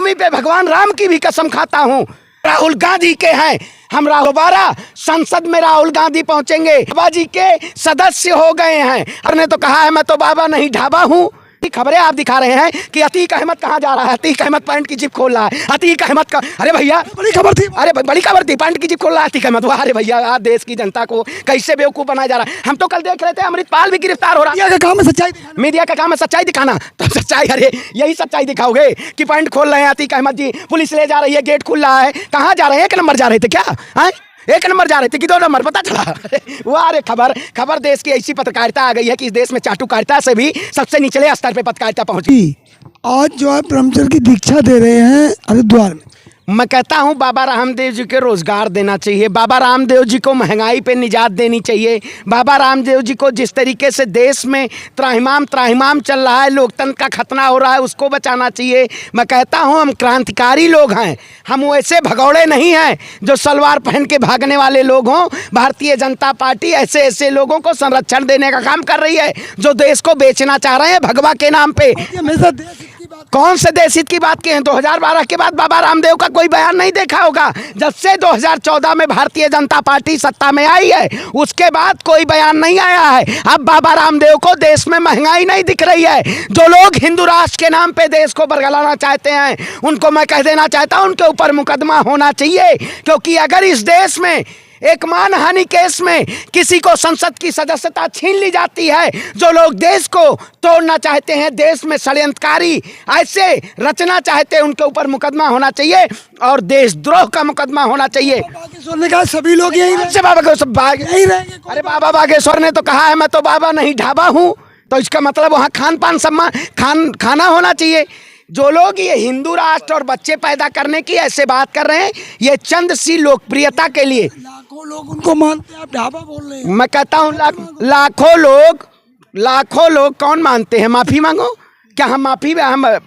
रामनवमी पे भगवान राम की भी कसम खाता हूँ। राहुल गांधी के हैं, हम दोबारा संसद में राहुल गांधी पहुंचेंगे। बाबा जी के सदस्य हो गए हैं। हमने तो कहा है मैं तो बाबा नहीं ढाबा हूँ। खबरें आप दिखा रहे हैं कि अतीक अहमद कहाँ जा रहा है। अतीक अहमद पैंट की जिप खोल रहा है। अतीक अहमद का, अरे भैया बड़ी खबर थी, अरे बड़ी खबर थी, पैंट की जिप खोल रहा है अतीक अहमद। अरे भैया आज देश की जनता को कैसे बेवकूफ बनाया जा रहा है। हम तो कल देख रहे थे अमृतपाल भी गिरफ्तार हो रहा है। मीडिया का काम है सच्चाई दिखाना। तो सच्चाई, अरे यही सच्चाई दिखाओगे कि पैंट खोल रहे हैं अतीक अहमद जी, पुलिस ले जा रही है, गेट खुल रहा है। कहाँ जा रहे हैं? 1 नंबर जा रहे थे क्या? है 1 नंबर जा रहे थे कि 2 नंबर पता चला? वाह, अरे खबर देश की ऐसी पत्रकारिता आ गई है कि इस देश में चाटुकारिता से भी सबसे निचले स्तर पे पत्रकारिता पहुंची। आज जो है ब्रह्मचर्य की दीक्षा दे रहे हैं हरिद्वार में। मैं कहता हूं बाबा रामदेव जी के रोजगार देना चाहिए। बाबा रामदेव जी को महंगाई पे निजात देनी चाहिए। बाबा रामदेव जी को जिस तरीके से देश में त्राहिमाम चल रहा है, लोकतंत्र का खतना हो रहा है, उसको बचाना चाहिए। मैं कहता हूं हम क्रांतिकारी लोग हैं, हम वैसे भगौड़े नहीं हैं जो सलवार पहन के भागने वाले लोग हों। भारतीय जनता पार्टी ऐसे लोगों को संरक्षण देने का काम कर रही है जो देश को बेचना चाह रहे हैं भगवा के नाम पे। कौन से देश हित की बात की है? 2012 के बाद बाबा रामदेव का कोई बयान नहीं देखा होगा। जब से 2014 में भारतीय जनता पार्टी सत्ता में आई है उसके बाद कोई बयान नहीं आया है। अब बाबा रामदेव को देश में महंगाई नहीं दिख रही है। जो लोग हिंदू राष्ट्र के नाम पे देश को बरगलाना चाहते हैं उनको मैं कह देना चाहता हूं उनके ऊपर मुकदमा होना चाहिए। क्योंकि अगर इस देश में एक मानहानि केस में किसी को संसद की सदस्यता छीन ली जाती है, जो लोग देश को तोड़ना चाहते हैं, देश में षड्यंत्रकारी ऐसे रचना चाहते हैं, उनके ऊपर मुकदमा होना चाहिए और देशद्रोह का मुकदमा होना चाहिए। बागेश्वर ने कहा सभी लोग यही से बाबा को सब यही रहेंगे। अरे बाबा बागेश्वर ने तो कहा है मैं तो बाबा नहीं ढाबा हूँ, तो इसका मतलब वहाँ खान पान सम्मान खाना होना चाहिए। जो लोग ये हिंदू राष्ट्र और बच्चे पैदा करने की ऐसे बात कर रहे हैं, ये चंद सी लोकप्रियता के लिए लाखों लोग उनको मानते हैं, आप ढाबा बोल रहे हैं। मैं कहता हूँ लाखों लोग कौन मानते हैं? माफी मांगो। क्या हम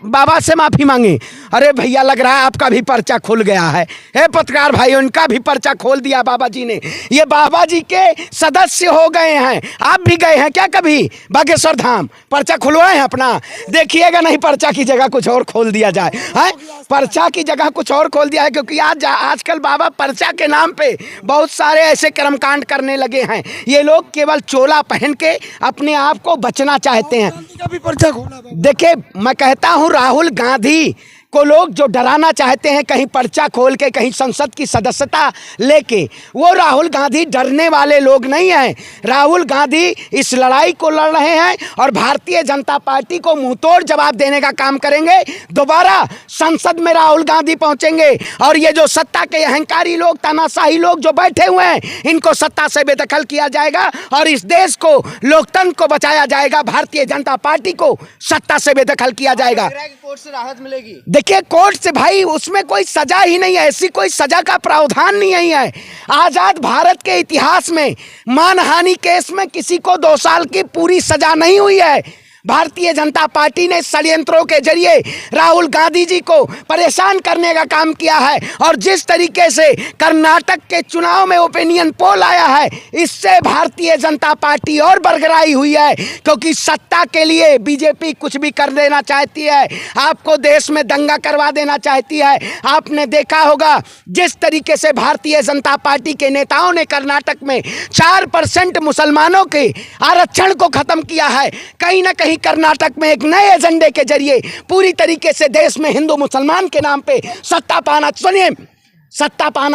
बाबा से माफी मांगे? अरे भैया लग रहा है आपका भी पर्चा खुल गया है। पत्रकार भाई उनका भी पर्चा खोल दिया बाबा जी ने। ये बाबा जी के सदस्य हो गए हैं। आप भी गए हैं क्या कभी बागेश्वर धाम? पर्चा खुलवाए हैं अपना? देखिएगा नहीं पर्चा की जगह कुछ और खोल दिया जाए। है पर्चा की जगह कुछ और खोल दिया है। क्योंकि आजकल बाबा पर्चा के नाम पे बहुत सारे ऐसे कर्मकांड करने लगे हैं। ये लोग केवल चोला पहन के अपने आप को बचना चाहते हैं। पर्चा खोला। देखिए मैं कहता हूं राहुल गांधी को लोग जो डराना चाहते हैं कहीं पर्चा खोल के, कहीं संसद की सदस्यता लेके, वो राहुल गांधी डरने वाले लोग नहीं हैं। राहुल गांधी इस लड़ाई को लड़ रहे हैं और भारतीय जनता पार्टी को मुंहतोड़ जवाब देने का काम करेंगे। दोबारा संसद में राहुल गांधी पहुंचेंगे और ये जो सत्ता के अहंकारी लोग, तानाशाही लोग जो बैठे हुए हैं, इनको सत्ता से बेदखल किया जाएगा और इस देश को, लोकतंत्र को बचाया जाएगा। भारतीय जनता पार्टी को सत्ता से बेदखल किया जाएगा। कोर्ट से राहत मिलेगी। देखिए कोर्ट से भाई उसमें कोई सजा ही नहीं है, ऐसी कोई सजा का प्रावधान नहीं है। आजाद भारत के इतिहास में मानहानि केस में किसी को 2 साल की पूरी सजा नहीं हुई है। भारतीय जनता पार्टी ने षड्यंत्रों के जरिए राहुल गांधी जी को परेशान करने का काम किया है और जिस तरीके से कर्नाटक के चुनाव में ओपिनियन पोल आया है, इससे भारतीय जनता पार्टी और बरगराई हुई है। क्योंकि सत्ता के लिए बीजेपी कुछ भी कर देना चाहती है, आपको देश में दंगा करवा देना चाहती है। आपने देखा होगा जिस तरीके से भारतीय जनता पार्टी के नेताओं ने कर्नाटक में 4% मुसलमानों के आरक्षण को खत्म किया है। कहीं ना कहीं कर्नाटक में एक नए एजेंडे के जरिए पूरी तरीके से देश में हिंदू मुसलमान के नाम पे सत्ता पाना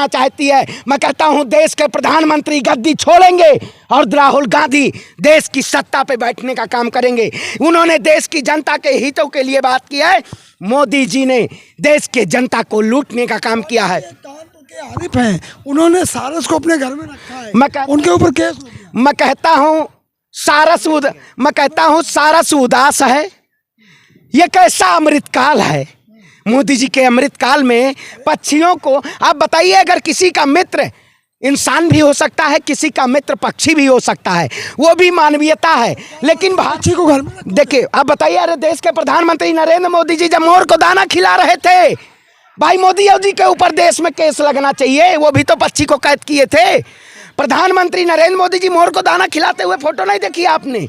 चाहती है। मैं कहता हूं देश के प्रधानमंत्री गद्दी छोड़ेंगे और राहुल गांधी देश की सत्ता पे बैठने का काम करेंगे। उन्होंने देश की जनता के हितों के लिए बात की है। मोदी जी ने देश के जनता को लूटने का काम किया है। आरिफ हैं, उन्होंने सारस को अपने घर में रखा है, उनके ऊपर केस। मैं कहता हूं सारस उदास है। ये कैसा अमृतकाल है? मोदी जी के अमृतकाल में पक्षियों को, आप बताइए, अगर किसी का मित्र इंसान भी हो सकता है, किसी का मित्र पक्षी भी हो सकता है, वो भी मानवीयता है। लेकिन पक्षी को घर में देखिए, आप बताइए, अरे देश के प्रधानमंत्री नरेंद्र मोदी जी जब मोर को दाना खिला रहे थे, भाई मोदी जी के ऊपर देश में केस लगना चाहिए। वो भी तो पक्षी को कैद किए थे। प्रधानमंत्री नरेंद्र मोदी जी मोर को दाना खिलाते हुए फोटो नहीं देखी आपने?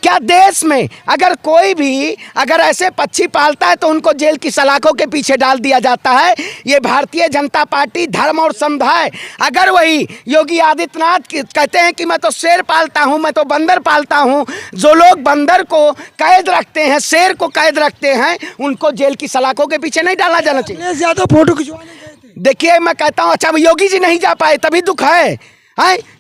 क्या देश में अगर कोई भी अगर ऐसे पक्षी पालता है तो उनको जेल की सलाखों के पीछे डाल दिया जाता है? ये भारतीय जनता पार्टी धर्म और समुदाय, अगर वही योगी आदित्यनाथ कहते हैं कि मैं तो शेर पालता हूं, मैं तो बंदर पालता हूं, जो लोग बंदर को कैद रखते हैं, शेर को कैद रखते हैं, उनको जेल की सलाखों के पीछे नहीं डालना जाना चाहिए। ज्यादा फोटो खिंचवाने गए थे। देखिए मैं कहता हूं, अच्छा योगी जी नहीं जा पाए तभी दुख है।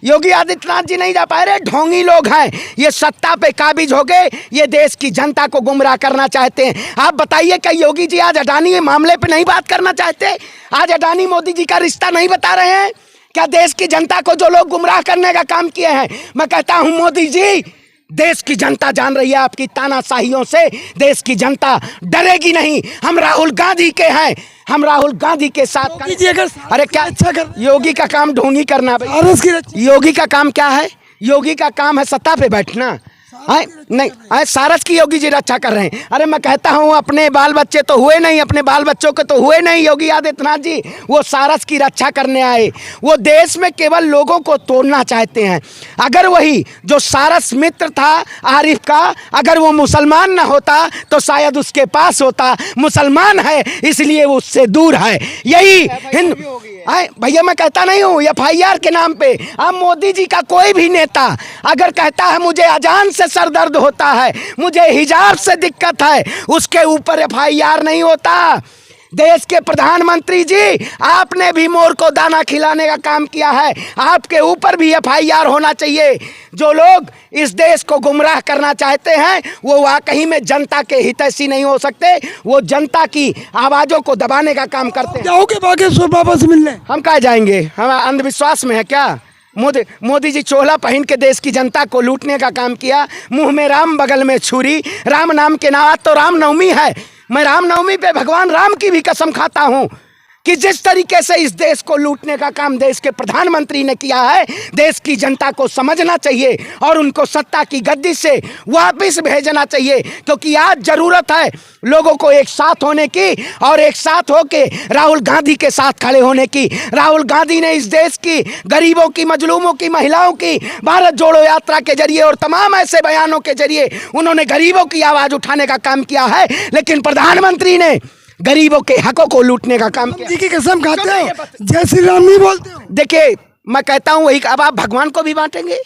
योगी आदित्यनाथ जी नहीं जा पाए, रे ढोंगी लोग हैं, ये सत्ता पे काबिज हो गए, ये देश की जनता को गुमराह करना चाहते हैं। आप बताइए क्या योगी जी आज अडानी मामले पे नहीं बात करना चाहते? आज अडानी मोदी जी का रिश्ता नहीं बता रहे हैं क्या? देश की जनता को जो लोग गुमराह करने का काम किए हैं, मैं कहता हूं मोदी जी, देश की जनता जान रही है आपकी तानाशाहियों से, देश की जनता डरेगी नहीं। हम राहुल गांधी के हैं, हम राहुल गांधी के साथ। अरे क्या अच्छा कर, योगी का काम ढोंगी करना भाई। योगी का काम क्या है? योगी का काम है सत्ता पे बैठना। नहीं, सारस की योगी जी रक्षा कर रहे हैं। अरे मैं कहता हूँ अपने बाल बच्चे तो हुए नहीं, अपने बाल बच्चों के तो हुए नहीं योगी आदित्यनाथ जी, वो सारस की रक्षा करने आए। वो देश में केवल लोगों को तोड़ना चाहते हैं। अगर वही जो सारस मित्र था आरिफ का, अगर वो मुसलमान ना होता तो शायद उसके पास होता। मुसलमान है इसलिए वो उससे दूर है। यही हिंदू भैया, मैं कहता नहीं हूँ FIR के नाम पे। अब मोदी जी का कोई भी नेता अगर कहता है मुझे अजान से सर दर्द होता है, मुझे हिजाब से दिक्कत है, उसके ऊपर FIR नहीं होता। देश के प्रधानमंत्री जी, आपने भी मोर को दाना खिलाने का काम किया है, आपके ऊपर भी FIR होना चाहिए। जो लोग इस देश को गुमराह करना चाहते हैं वो वाकई में जनता के हितैषी नहीं हो सकते, वो जनता की आवाज़ों को दबाने का काम करते हैं। जाओगे बागेश्वर बाबा से मिलने? हम कहाँ जाएंगे? हम अंधविश्वास में है क्या? मोदी जी चोला पहन के देश की जनता को लूटने का काम किया। मुंह में राम, बगल में छुरी। राम नाम के नाम, तो रामनवमी है, मैं रामनवमी पे भगवान राम की भी कसम खाता हूँ कि जिस तरीके से इस देश को लूटने का काम देश के प्रधानमंत्री ने किया है, देश की जनता को समझना चाहिए और उनको सत्ता की गद्दी से वापस भेजना चाहिए। क्योंकि आज जरूरत है लोगों को एक साथ होने की और एक साथ होके राहुल गांधी के साथ खड़े होने की। राहुल गांधी ने इस देश की गरीबों की, मजलूमों की, महिलाओं की भारत जोड़ो यात्रा के जरिए और तमाम ऐसे बयानों के जरिए उन्होंने गरीबों की आवाज़ उठाने का काम किया है। लेकिन प्रधानमंत्री ने गरीबों के हकों को लूटने का काम किया। जी की कसम खाते हो, जय श्री राम नहीं बोलते हो? देखिए मैं कहता हूँ वही, अब आप भगवान को भी बांटेंगे,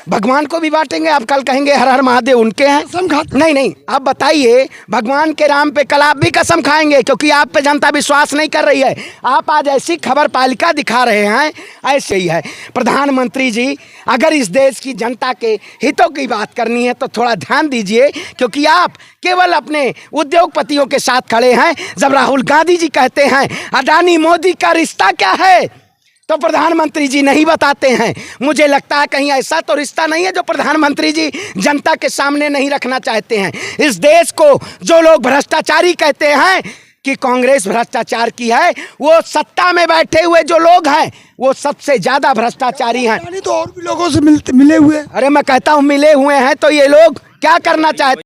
भगवान को भी बांटेंगे। आप कल कहेंगे हर हर महादेव उनके हैं। कसम खाते? नहीं, आप बताइए, भगवान के नाम पे कल आप भी कसम खाएंगे क्योंकि आप पे जनता विश्वास नहीं कर रही है। आप आज ऐसी खबर पालिका दिखा रहे हैं, ऐसे ही है। प्रधानमंत्री जी, अगर इस देश की जनता के हितों की बात करनी है तो थोड़ा ध्यान दीजिए, क्योंकि आप केवल अपने उद्योगपतियों के साथ खड़े हैं। जब राहुल गांधी जी कहते हैं अडानी मोदी का रिश्ता क्या है, तो प्रधानमंत्री जी नहीं बताते हैं। मुझे लगता है कहीं ऐसा तो रिश्ता नहीं है जो प्रधानमंत्री जी जनता के सामने नहीं रखना चाहते हैं। इस देश को जो लोग भ्रष्टाचारी कहते हैं कि कांग्रेस भ्रष्टाचार की है, वो सत्ता में बैठे हुए जो लोग हैं वो सबसे ज्यादा भ्रष्टाचारी हैं। तो और भी लोगों से मिले हुए? अरे मैं कहता हूँ मिले हुए हैं, तो ये लोग क्या करना चाहते